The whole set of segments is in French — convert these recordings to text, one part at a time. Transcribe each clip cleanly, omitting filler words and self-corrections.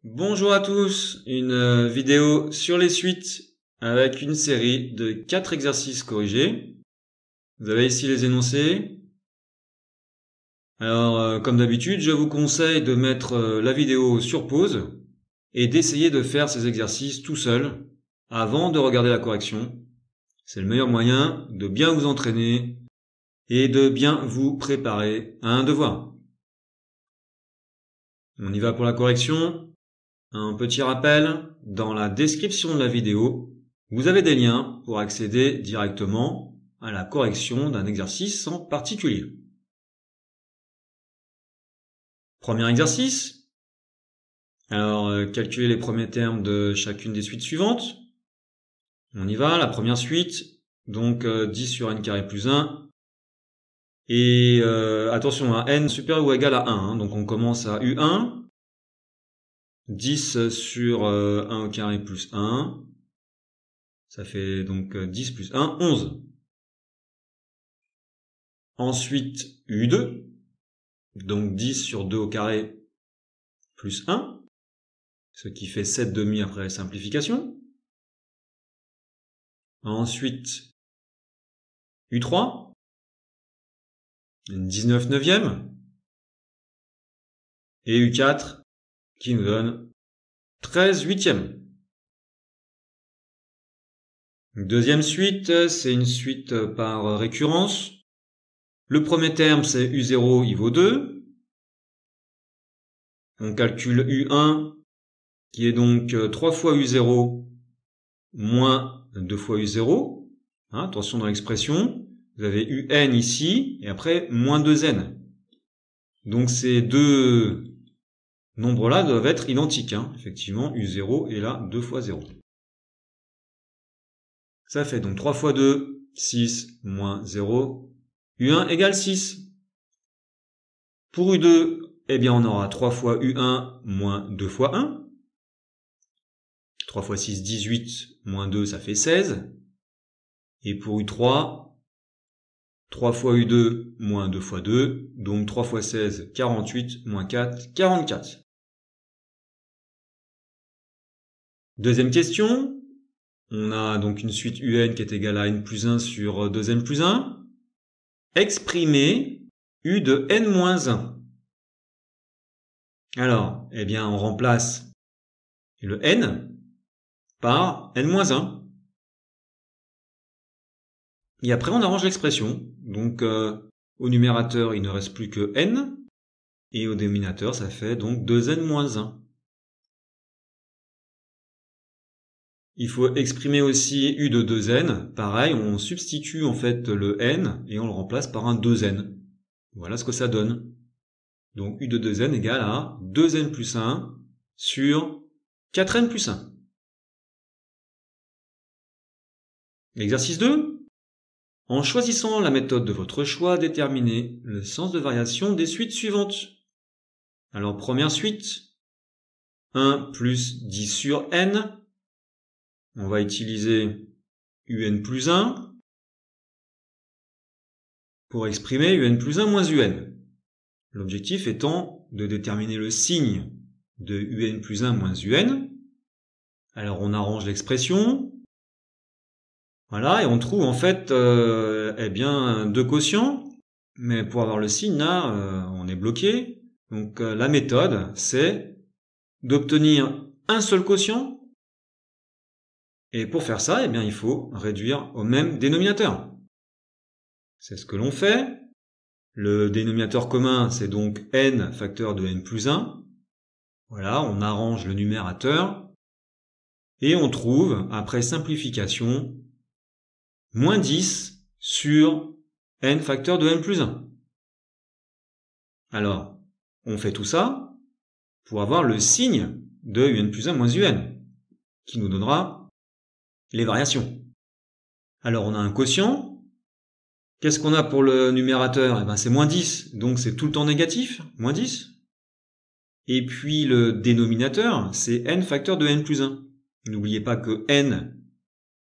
Bonjour à tous, une vidéo sur les suites avec une série de 4 exercices corrigés. Vous avez ici les énoncés. Alors, comme d'habitude, je vous conseille de mettre la vidéo sur pause et d'essayer de faire ces exercices tout seul avant de regarder la correction. C'est le meilleur moyen de bien vous entraîner et de bien vous préparer à un devoir. On y va pour la correction. Un petit rappel, dans la description de la vidéo, vous avez des liens pour accéder directement à la correction d'un exercice en particulier. Premier exercice. Alors, calculer les premiers termes de chacune des suites suivantes. On y va, la première suite, donc 10 sur n carré plus 1. Et attention, à n supérieur ou égal à 1, donc on commence à U1. 10 sur 1 au carré plus 1. Ça fait donc 10 plus 1, 11. Ensuite, U2. Donc 10 sur 2 au carré plus 1. Ce qui fait 7 demi après simplification. Ensuite, U3. 19 neuvième. Et U4 qui nous donne 13 huitièmes. Deuxième suite, c'est une suite par récurrence. Le premier terme, c'est U0, il vaut 2. On calcule U1, qui est donc 3 fois U0 moins 2 fois U0. Attention dans l'expression, vous avez UN ici, et après moins 2N. Donc ces deux nombres-là doivent être identiques. Effectivement, U0 est là 2 fois 0. Ça fait donc 3 fois 2, 6, moins 0. U1 égale 6. Pour U2, eh bien on aura 3 fois U1 moins 2 fois 1. 3 fois 6, 18, moins 2, ça fait 16. Et pour U3, 3 fois U2 moins 2 fois 2, donc 3 fois 16, 48, moins 4, 44. Deuxième question, on a donc une suite UN qui est égale à n plus 1 sur 2n plus 1. Exprimer U de n moins 1. Alors, eh bien on remplace le n par n moins 1. Et après on arrange l'expression. Donc au numérateur il ne reste plus que n. Et au dénominateur ça fait donc 2n moins 1. Il faut exprimer aussi U de 2n. Pareil, on substitue en fait le n et on le remplace par un 2n. Voilà ce que ça donne. Donc U de 2n égale à 2n plus 1 sur 4n plus 1. Exercice 2. En choisissant la méthode de votre choix, déterminez le sens de variation des suites suivantes. Alors première suite, 1 plus 10 sur n. On va utiliser UN plus 1 pour exprimer UN plus 1 moins UN. L'objectif étant de déterminer le signe de UN plus 1 moins UN. Alors on arrange l'expression. Voilà, et on trouve en fait deux quotients. Mais pour avoir le signe là, on est bloqué. Donc la méthode, c'est d'obtenir un seul quotient. Et pour faire ça, il faut réduire au même dénominateur. C'est ce que l'on fait. Le dénominateur commun, c'est donc n facteur de n plus 1. Voilà, on arrange le numérateur. Et on trouve, après simplification, moins 10 sur n facteur de n plus 1. Alors, on fait tout ça pour avoir le signe de un plus 1 moins un, qui nous donnera les variations. Alors on a un quotient. Qu'est-ce qu'on a pour le numérateur? C'est moins 10, donc c'est tout le temps négatif, moins 10. Et puis le dénominateur, c'est n facteur de n plus 1. N'oubliez pas que n,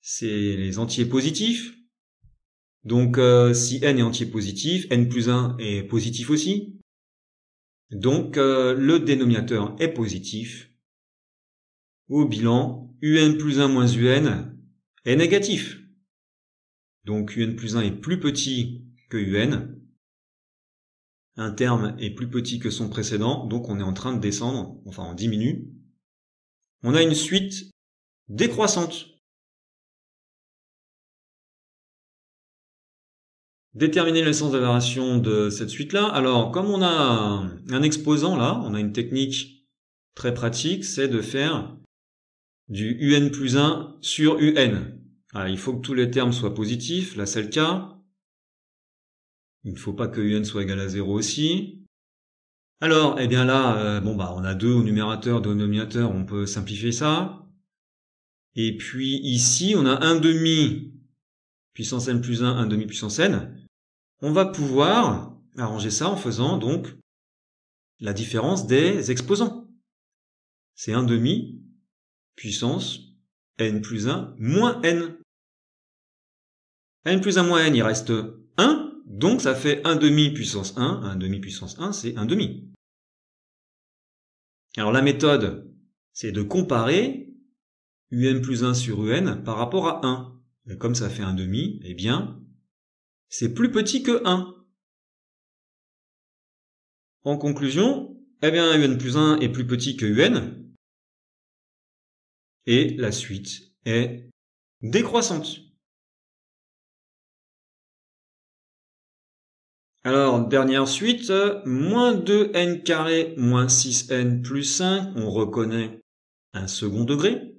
c'est les entiers positifs. Donc si n est entier positif, n plus 1 est positif aussi. Donc le dénominateur est positif au bilan, un plus 1 moins un est négatif. Donc un plus 1 est plus petit que un. Un terme est plus petit que son précédent, donc on est en train de descendre, enfin on diminue. On a une suite décroissante. Déterminer le sens de variation de cette suite-là. Alors, comme on a un exposant là, on a une technique très pratique, c'est de faire du un plus 1 sur un. Alors, il faut que tous les termes soient positifs, là c'est le cas. Il ne faut pas que un soit égal à 0 aussi. Alors, eh bien là, on a 2 au numérateur, 2 au dénominateur, on peut simplifier ça. Et puis ici, on a 1 demi puissance n plus 1, 1 demi puissance n. On va pouvoir arranger ça en faisant donc la différence des exposants. C'est 1 demi puissance n plus 1 moins n. n plus 1 moins n, il reste 1, donc ça fait 1 demi puissance 1. 1 demi puissance 1, c'est 1 demi. Alors la méthode, c'est de comparer un plus 1 sur un par rapport à 1. Et comme ça fait 1 demi, eh bien, c'est plus petit que 1. En conclusion, eh bien, un plus 1 est plus petit que un. Et la suite est décroissante. Alors, dernière suite, moins 2n carré moins 6n plus 5, on reconnaît un second degré.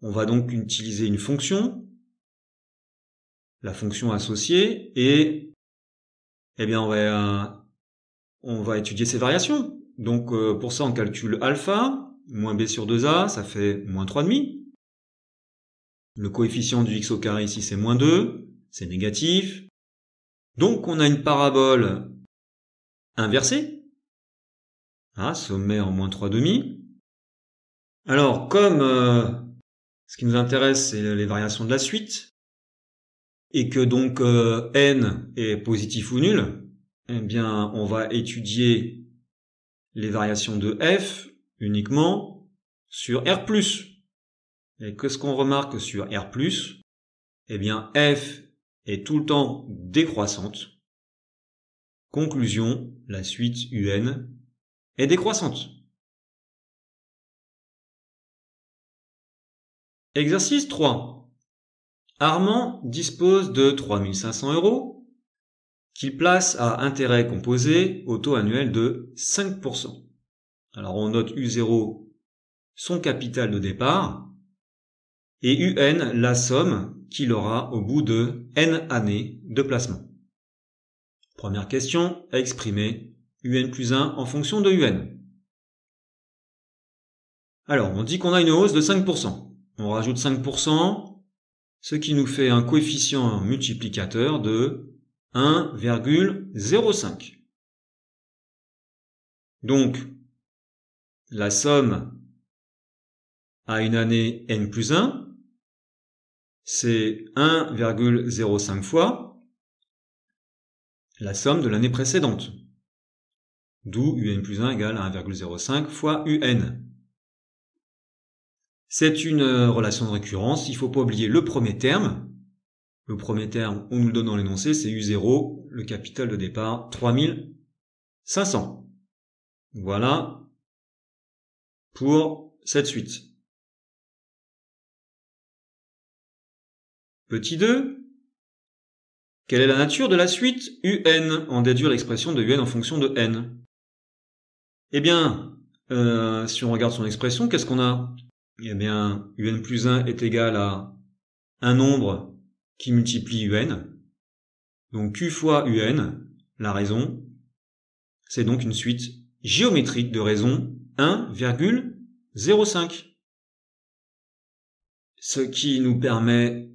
On va donc utiliser une fonction, la fonction associée, et eh bien on va étudier ces variations. Donc pour ça on calcule alpha, moins b sur 2a, ça fait moins 3,5. Le coefficient du x au carré ici c'est moins 2, c'est négatif. Donc on a une parabole inversée, sommaire en moins 3,5. Alors comme ce qui nous intéresse c'est les variations de la suite, et que donc n est positif ou nul, eh bien on va étudier les variations de f uniquement sur R+. Et qu'est-ce qu'on remarque sur R+? Eh bien, f est tout le temps décroissante. Conclusion, la suite un est décroissante. Exercice 3. Armand dispose de 3 500 € qu'il place à intérêt composé au taux annuel de 5%. Alors on note U0 son capital de départ et UN la somme qu'il aura au bout de n années de placement. Première question, à exprimer UN plus 1 en fonction de UN. Alors on dit qu'on a une hausse de 5%. On rajoute 5%, ce qui nous fait un coefficient multiplicateur de 1,05. Donc, la somme à une année n plus 1, c'est 1,05 fois la somme de l'année précédente. D'où un plus 1 égale à 1,05 fois un. C'est une relation de récurrence, il ne faut pas oublier le premier terme. Le premier terme, on nous le donne dans l'énoncé, c'est U0, le capital de départ, 3500. Voilà pour cette suite. Petit 2. Quelle est la nature de la suite UN? En déduire l'expression de UN en fonction de n. Eh bien, si on regarde son expression, qu'est-ce qu'on a? Eh bien, UN plus 1 est égal à un nombre qui multiplie UN. Donc Q fois UN, la raison, c'est donc une suite géométrique de raison 1,05. Ce qui nous permet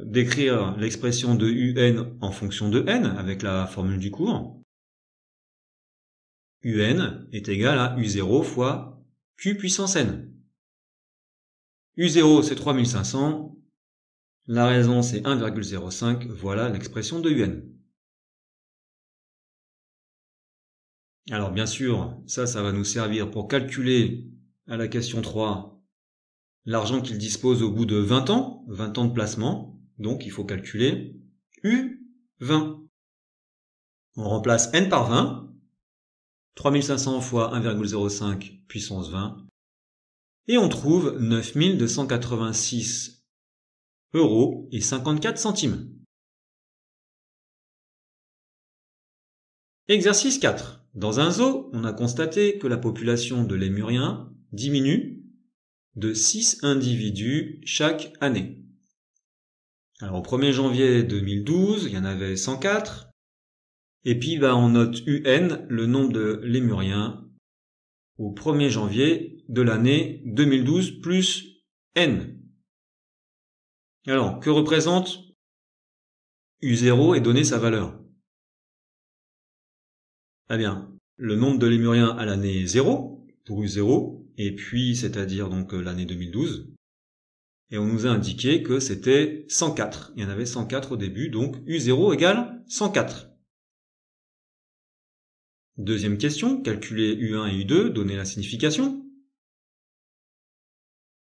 d'écrire l'expression de UN en fonction de n avec la formule du cours. UN est égal à U0 fois Q puissance n. U0 c'est 3500, la raison c'est 1,05, voilà l'expression de UN. Alors bien sûr, ça va nous servir pour calculer à la question 3, l'argent qu'il dispose au bout de 20 ans de placement, donc il faut calculer U20. On remplace n par 20, 3500 fois 1,05 puissance 20, et on trouve 9286 € et 54 centimes. Exercice 4. Dans un zoo, on a constaté que la population de lémuriens diminue de 6 individus chaque année. Alors au 1er janvier 2012, il y en avait 104. Et puis on note UN, le nombre de lémuriens au 1er janvier de l'année 2012 plus N. Alors, que représente U0 et donner sa valeur? Eh bien, le nombre de lémuriens à l'année 0, pour U0, et puis c'est-à-dire donc l'année 2012. Et on nous a indiqué que c'était 104. Il y en avait 104 au début, donc U0 égale 104. Deuxième question, calculer U1 et U2, donner la signification.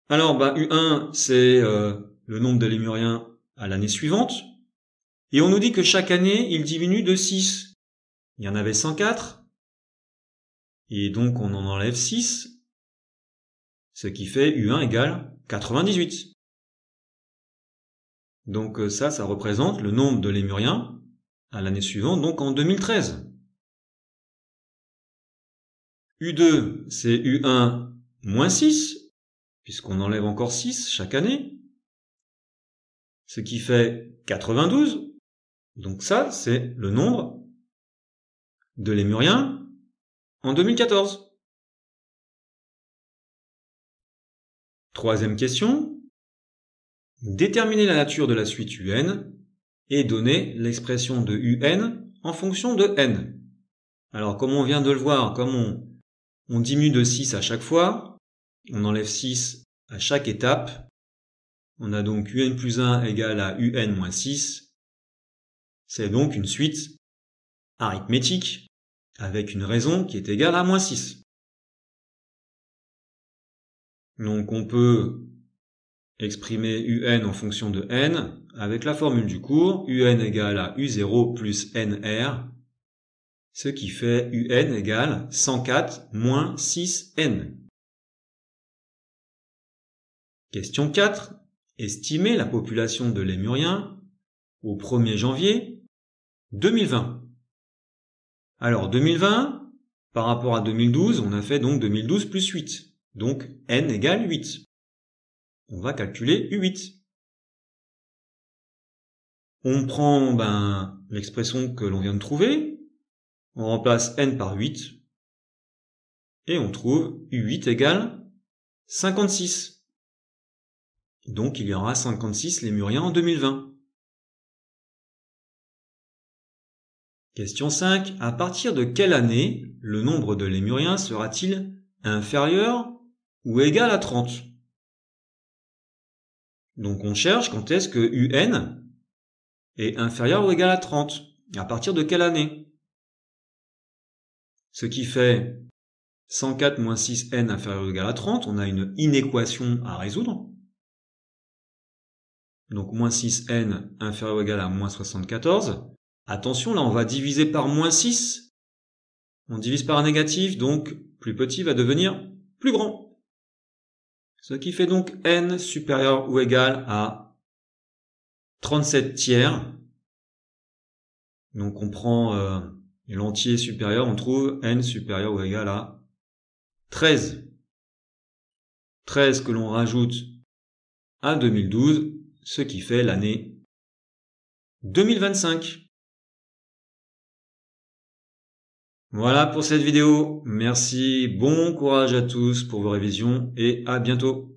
Alors, U1, c'est le nombre de lémuriens à l'année suivante. Et on nous dit que chaque année, il diminue de 6. Il y en avait 104. Et donc, on en enlève 6. Ce qui fait U1 égale 98. Donc ça représente le nombre de lémuriens à l'année suivante, donc en 2013. U2, c'est U1 moins 6, puisqu'on enlève encore 6 chaque année. Ce qui fait 92. Donc ça, c'est le nombre de lémuriens en 2014. Troisième question. Déterminer la nature de la suite UN et donner l'expression de UN en fonction de N. Alors, comme on vient de le voir, comme on diminue de 6 à chaque fois, on enlève 6 à chaque étape. On a donc UN plus 1 égale à UN moins 6. C'est donc une suite arithmétique avec une raison qui est égale à moins 6. Donc on peut exprimer UN en fonction de N avec la formule du cours, UN égale à U0 plus NR, ce qui fait UN égale 104 moins 6N. Question 4. Estimer la population de lémuriens au 1er janvier 2020. Alors 2020, par rapport à 2012, on a fait donc 2012 plus 8. Donc N égale 8. On va calculer U8. On prend l'expression que l'on vient de trouver, on remplace N par 8, et on trouve U8 égale 56. Donc il y aura 56 lémuriens en 2020. Question 5. À partir de quelle année le nombre de lémuriens sera-t-il inférieur ou égal à 30? Donc on cherche quand est-ce que UN est inférieur ou égal à 30. À partir de quelle année? Ce qui fait 104 moins 6N inférieur ou égal à 30. On a une inéquation à résoudre. Donc moins 6N inférieur ou égal à moins 74. Attention, là on va diviser par moins 6. On divise par un négatif, donc plus petit va devenir plus grand. Ce qui fait donc N supérieur ou égal à 37 tiers. Donc on prend l'entier supérieur, on trouve N supérieur ou égal à 13. 13 que l'on rajoute à 2012, ce qui fait l'année 2025. Voilà pour cette vidéo. Merci, bon courage à tous pour vos révisions et à bientôt.